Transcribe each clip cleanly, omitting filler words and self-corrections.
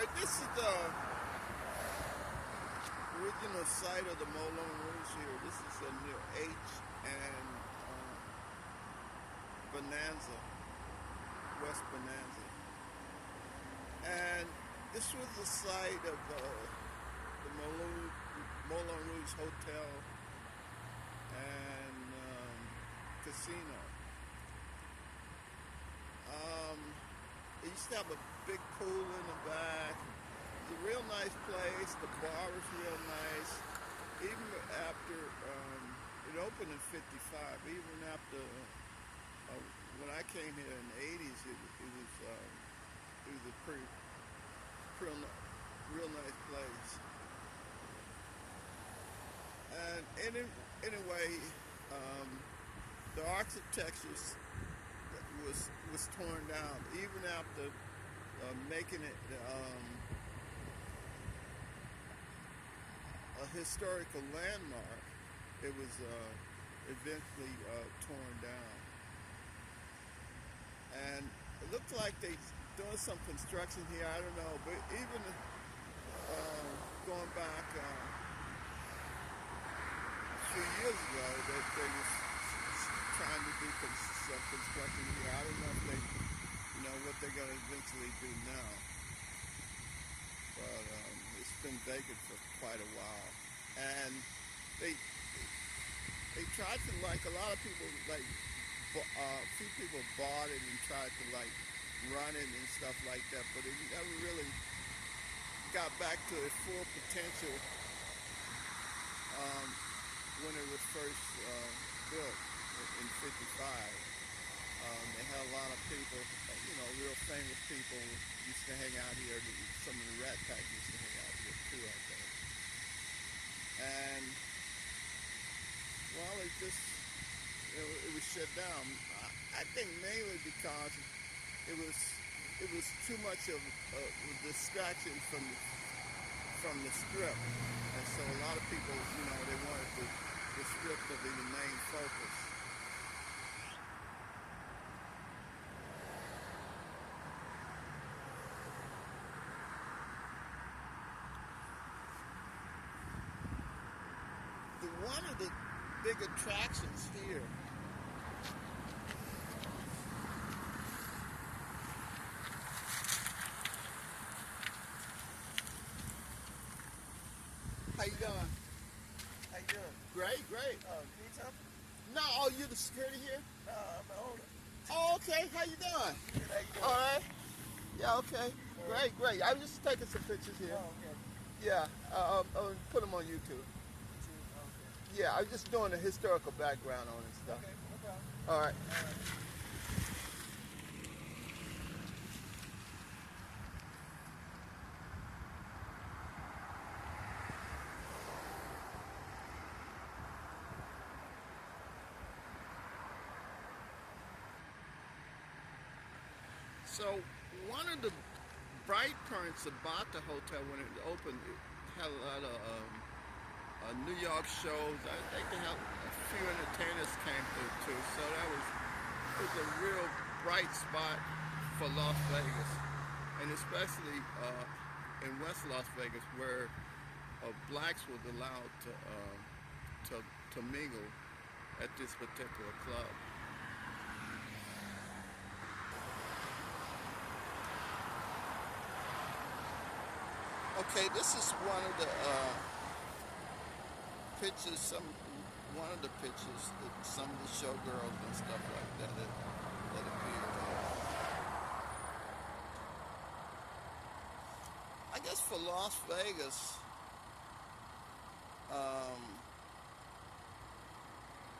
Alright, this is the original site of the Moulin Rouge here. This is near H and Bonanza, West Bonanza. And this was the site of the Moulin Rouge Hotel and casino. They used to have a big pool in the back. It's a real nice place. The bar was real nice. Even after it opened in '55, even after when I came here in the '80s, it was a pretty real nice place. And anyway, the architecture was torn down even after making it a historical landmark. It was eventually torn down, and it looked like they doing some construction here. I don't know, but even going back a few years ago, that they was trying to do some construction here. I don't know if they, what they're going to eventually do now. But it's been vacant for quite a while. And they tried to, like, a lot of people, like, a few people bought it and tried to, like, run it and stuff like that. But it never really got back to its full potential when it was first built in '55. They had a lot of people, real famous people used to hang out here. Some of the Rat Pack used to hang out here too, I think. And well, it was shut down. I think mainly because it was too much of a distraction from the strip, and so a lot of people, they wanted the strip to be the main focus. One of the big attractions here How you doing? How you doing? Great. Need something? No, oh, you the security here? No, I'm the owner. Oh, okay. How you doing? Good, how you doing? All right. Yeah, okay. Great. I was just taking some pictures here. Oh, okay. Yeah, I'll put them on YouTube. Okay. Yeah, I was just doing the historical background on it and stuff. Okay, no problem. All right. So one of the bright points about the hotel when it opened, it had a lot of New York shows. I think they had a few entertainers came through too. So it was a real bright spot for Las Vegas, and especially in West Las Vegas, where blacks were allowed to mingle at this particular club. Okay, this is one of the pictures, one of the pictures that some of the showgirls and stuff like that appeared on. I guess for Las Vegas,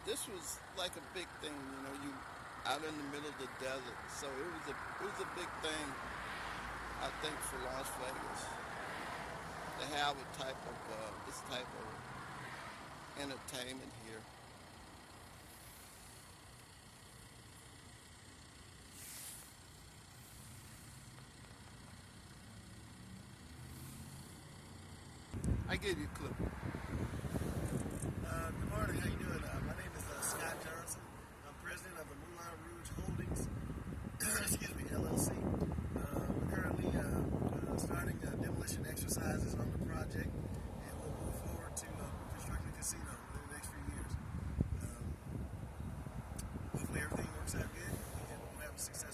this was like a big thing, you out in the middle of the desert. So it was a big thing, I think, for Las Vegas to have this type of entertainment here. I gave you a clip. Good morning. How you doing? My name is Scott Johnson. I'm president of the Moulin Rouge Holdings, excuse me, LLC. We're currently starting works out good, and we'll have a successful